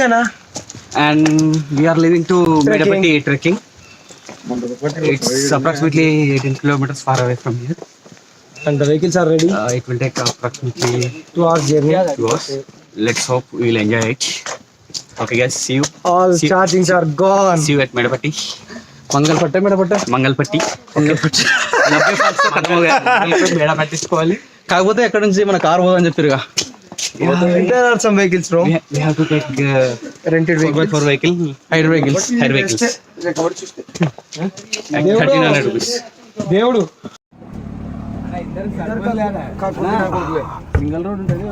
and we are leaving to Mandalpatti trekking. It's approximately 18 kilometers far away from here. And the vehicles are ready. It will take approximately 2 hours journey. 2 hours. Let's hope we will enjoy it. Okay guys, see you. All chargings are gone. See you at Mandalpatti. మంగళపట్టి పట్టించుకోవాలి. కాకపోతే ఎక్కడ నుంచి మన car పోదని చెప్పారుగా. There are some vehicles, bro. We have to take Rented vehicles. 4x4 vehicle. Hire vehicles. 1300 rupees. దేవుడు single road ఉంటుంది.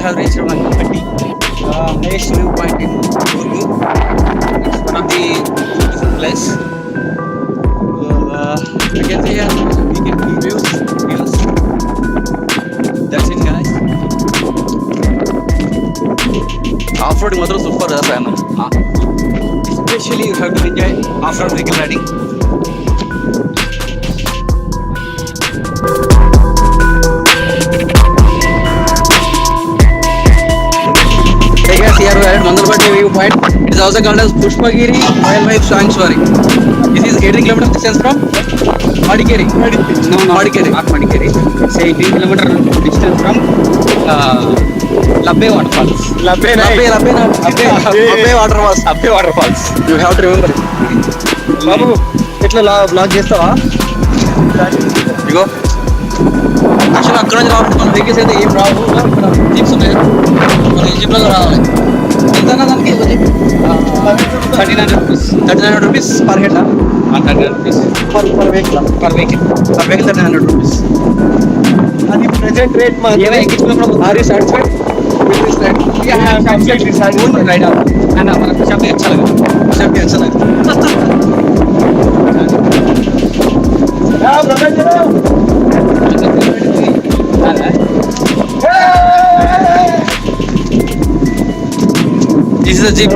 have reached Mandalpatti, highest view point in Coorg. It's one of the beautiful place. You can see here, we can see views. That's it, guys. Of road మాత్రం super చేస్తాను. Especially you have to enjoy off-road vehicle riding. Hey guys, here we are at Mandalpatti view point. It is also called as Pushpagiri Wildlife Sanctuary. This is 18 kilometers distance from Madikeri. No, Madikeri. not Madikeri. It's 18 kilometer distance from Labbe waterfalls. Labbe waterfalls. Labbe waterfalls. You have to remember it. బాబు ఎట్లా black చేస్తావా? ఇగో actual అక్కడ నుంచి రావాలి మన vehicles అయితే ఏం రావు. ఇక్కడ jeeps ఉన్నాయి, మన జీప్లో రావాలి. ఎంత దానికి jeep 39 rupees. 3900 rupees per head. 100 rupees per vehicle. per vehicle. 3900 rupees. అది ప్రెజెంట్ రేట్ మా ये भाई कितना बड़ा are you satisfied with this ride? Yeah, I'm completely satisfied. Full ride out. And हमारा पेशा भी अच्छा लगा. सबके अच्छा लगा. This is a jeep.